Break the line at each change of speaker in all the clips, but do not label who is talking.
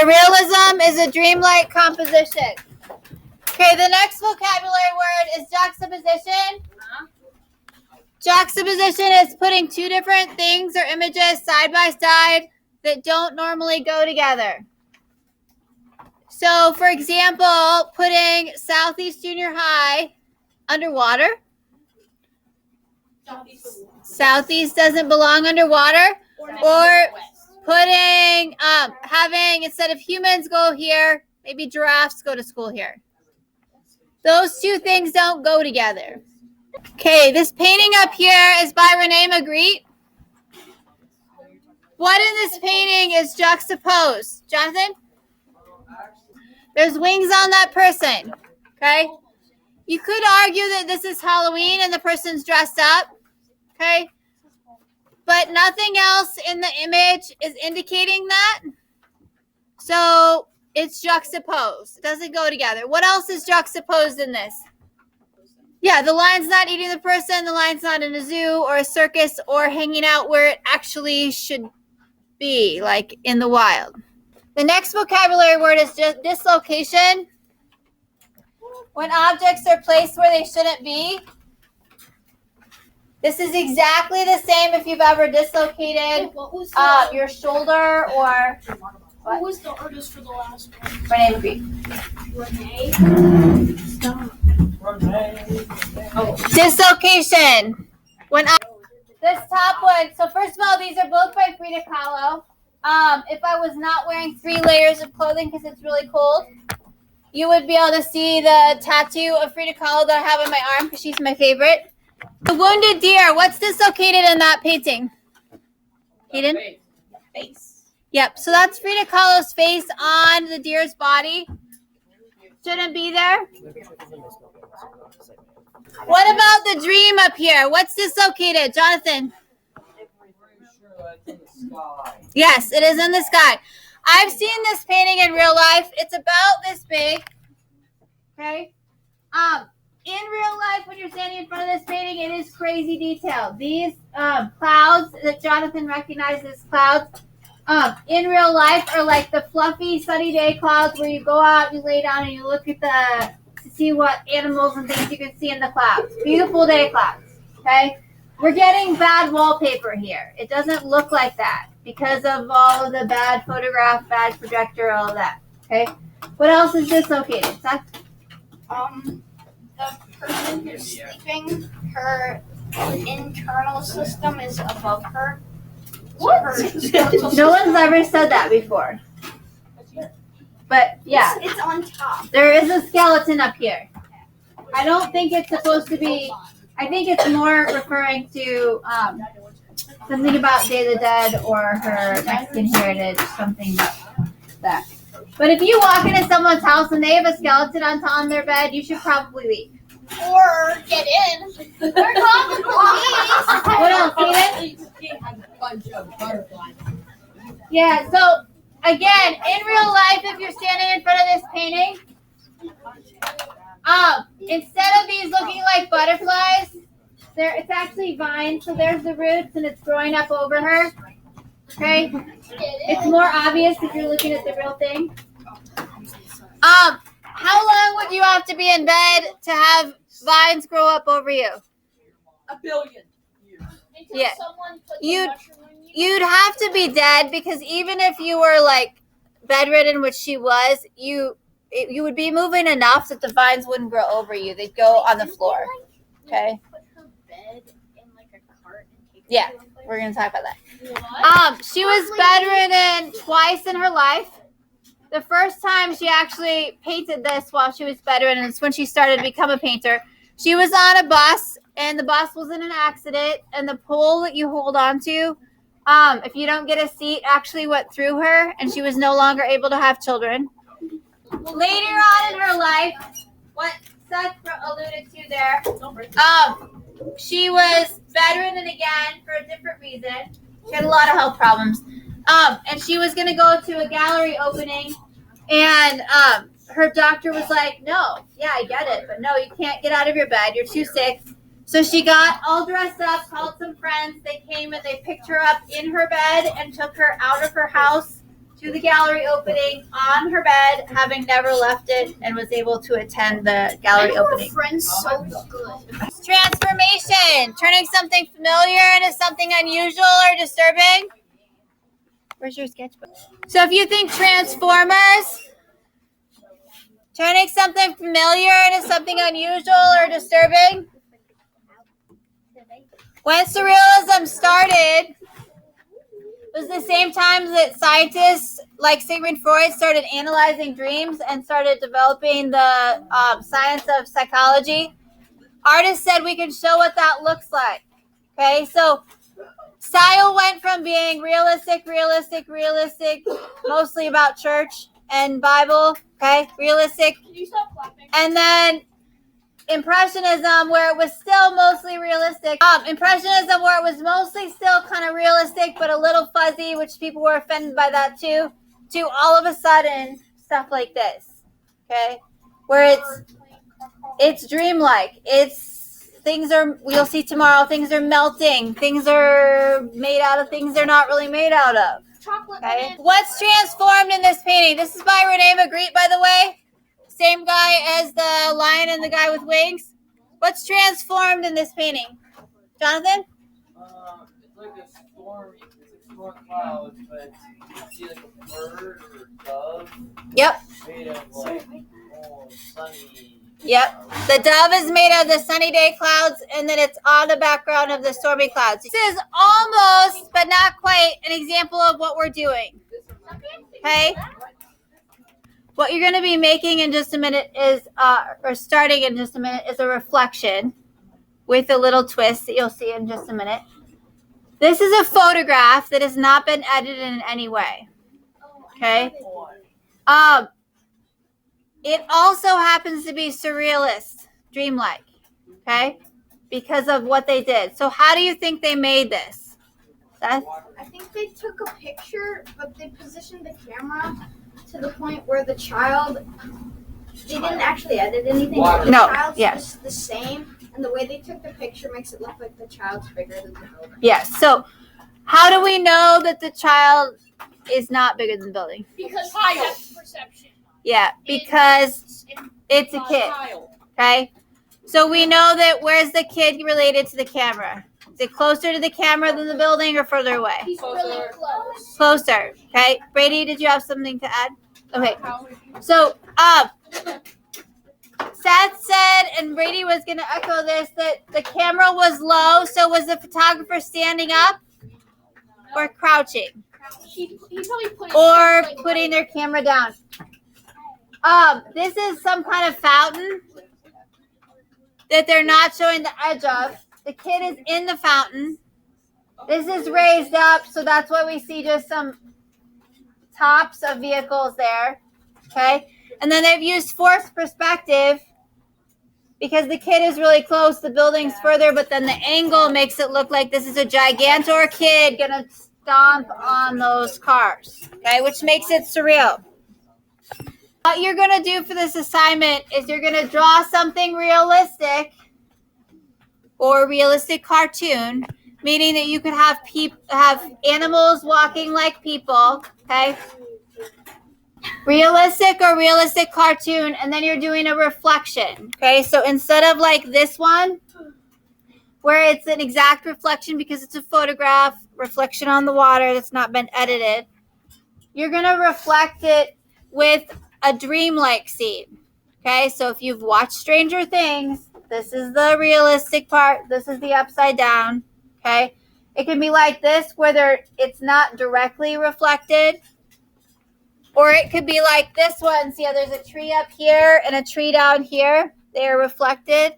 Surrealism is a dreamlike composition. Okay, the next vocabulary word is juxtaposition. Juxtaposition is putting two different things or images side by side that don't normally go together. So, for example, putting Southeast Junior High underwater. Southeast doesn't belong underwater. Or putting, having, instead of humans go here, maybe giraffes go to school here. Those two things don't go together. Okay, this painting up here is by Rene Magritte. What in this painting is juxtaposed? Jonathan? There's wings on that person. Okay? You could argue that this is Halloween and the person's dressed up. Okay? But nothing else in the image is indicating that. So it's juxtaposed. It doesn't go together. What else is juxtaposed in this? Yeah, the lion's not eating the person. The lion's not in a zoo or a circus or hanging out where it actually should be, like in the wild. The next vocabulary word is just dislocation. When objects are placed where they shouldn't be. This is exactly the same if you've ever dislocated your shoulder or...
Who was the artist for the last one?
Rene Magritte.
Renee? Stop.
Oh. Dislocation. This top one. So first of all, these are both by Frida Kahlo. If I was not wearing 3 layers of clothing because it's really cold, you would be able to see the tattoo of Frida Kahlo that I have on my arm because she's my favorite. The wounded deer. What's dislocated in that painting? Hayden?
Face.
Yep. So that's Frida Kahlo's face on the deer's body. Shouldn't be there. What about the dream up here? What's dislocated? Jonathan? Yes, it is in the sky. I've seen this painting in real life. It's about this big. Okay. In real life, when you're standing in front of this painting, it is crazy detailed. These clouds that Jonathan recognizes as clouds, in real life are like the fluffy sunny day clouds where you go out, you lay down, and you look at to see what animals and things you can see in the clouds. Beautiful day clouds. Okay. We're getting bad wallpaper here. It doesn't look like that because of all of the bad photograph, bad projector, all of that. Okay. What else is dislocated? Seth?
The person who's sleeping, her internal system is above her.
What? No one's ever said that before. But yeah.
It's on top.
There is a skeleton up here. I don't think it's supposed to be. I think it's more referring to something about Day of the Dead or her Mexican heritage, something like that. But if you walk into someone's house and they have a skeleton on their bed, you should probably leave.
Or get in. Or call the police.
What else, Steven? Yeah, so again, in real life, if you're standing in front of this painting, instead of these looking like butterflies, it's actually vines. So there's the roots and it's growing up over her. Okay? It's more obvious if you're looking at the real thing. How long would you have to be in bed to have vines grow up over you?
1 billion years.
Yeah. You'd have to be dead because even if you were like bedridden, which she was, you would be moving enough that the vines wouldn't grow over you. They'd go on the floor. Okay.
Put her bed in like a cart and take
Yeah, we're gonna talk about that. She was bedridden twice in her life. The first time she actually painted this while she was bedridden is when she started to become a painter. She was on a bus and the bus was in an accident and the pole that you hold on to, if you don't get a seat, actually went through her and she was no longer able to have children. Later on in her life, what Seth alluded to there, she was bedridden again for a different reason. She had a lot of health problems. And she was going to go to a gallery opening and her doctor was like, no, yeah, I get it, but no, you can't get out of your bed. You're too sick. So she got all dressed up, called some friends. They came and they picked her up in her bed and took her out of her house to to the gallery opening on her bed, having never left it, and was able to attend the gallery opening.
Friends so good.
Transformation, turning something familiar into something unusual or disturbing. Where's your sketchbook? So if you think Transformers, turning something familiar into something unusual or disturbing. When surrealism started, it was the same time that scientists like Sigmund Freud started analyzing dreams and started developing the science of psychology. Artists said we can show what that looks like. Okay, so style went from being realistic, mostly about church and Bible. Okay, realistic.
Can you stop clapping?
And then Impressionism, where it was still mostly realistic. Impressionism, where it was mostly still kind of realistic, but a little fuzzy, which people were offended by that too. To all of a sudden, stuff like this. Okay, where it's dreamlike. It's things are. We'll see tomorrow. Things are melting. Things are made out of things they're not really made out of.
Chocolate.
Okay. What's transformed in this painting? This is by Rene Magritte, by the way. Same guy as the lion and the guy with wings. What's transformed in this painting? Jonathan?
It's like a storm. It's like storm clouds, but you see like a bird or a dove.
Yep.
Made of like sunny.
Yep. The dove is made of the sunny day clouds, and then it's on the background of the stormy clouds. This is almost, but not quite, an example of what we're doing. Okay? What you're going to be making in just a minute is, or starting in just a minute, is a reflection with a little twist that you'll see in just a minute. This is a photograph that has not been edited in any way. Okay? It also happens to be surrealist, dreamlike. Okay? Because of what they did. So how do you think they made this? Seth?
I think they took a picture, but they positioned the camera to the point where the child, they didn't actually edit anything. The
No,
child's
yes.
just the same, and the way they took the picture makes it look like the child's bigger than the building.
Yes. So how do we know that the child is not bigger than the building?
Because
Depth perception.
Yeah, because it's a kid. Okay? So we know that where's the kid related to the camera? Is it closer to the camera than the building or further away?
He's really close.
Closer. Okay. Brady, did you have something to add? Okay. So, Seth said, and Brady was going to echo this, that the camera was low. So was the photographer standing up or crouching?
He probably put
Or putting their camera down? This is some kind of fountain that they're not showing the edge of. The kid is in the fountain. This is raised up, so that's why we see just some tops of vehicles there. Okay? And then they've used forced perspective because the kid is really close, the building's further, but then the angle makes it look like this is a gigantor kid gonna stomp on those cars. Okay? Which makes it surreal. What you're gonna do for this assignment is you're gonna draw something realistic or realistic cartoon, meaning that you could have have animals walking like people, okay? Realistic or realistic cartoon, and then you're doing a reflection, okay? So instead of like this one, where it's an exact reflection because it's a photograph, reflection on the water that's not been edited, you're gonna reflect it with a dreamlike scene, okay? So if you've watched Stranger Things, this is the realistic part. This is the upside down. Okay. It can be like this, where it's not directly reflected. Or it could be like this one. See how there's a tree up here and a tree down here? They are reflected.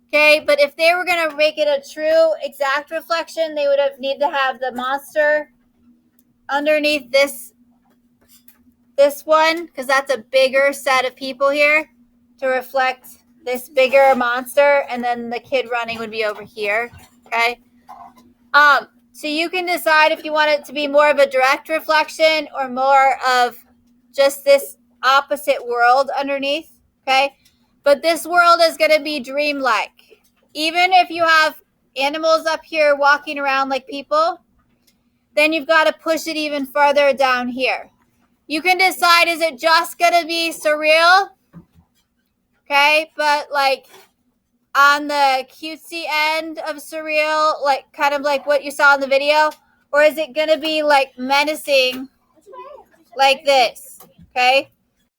Okay. But if they were going to make it a true exact reflection, they would have need to have the monster underneath this one, because that's a bigger set of people here to reflect this bigger monster, and then the kid running would be over here. Okay. So you can decide if you want it to be more of a direct reflection or more of just this opposite world underneath. Okay. But this world is going to be dreamlike. Even if you have animals up here walking around like people, then you've got to push it even further down here. You can decide, is it just going to be surreal? Okay, but like on the cutesy end of surreal, like kind of like what you saw in the video? Or is it going to be like menacing like this? Okay?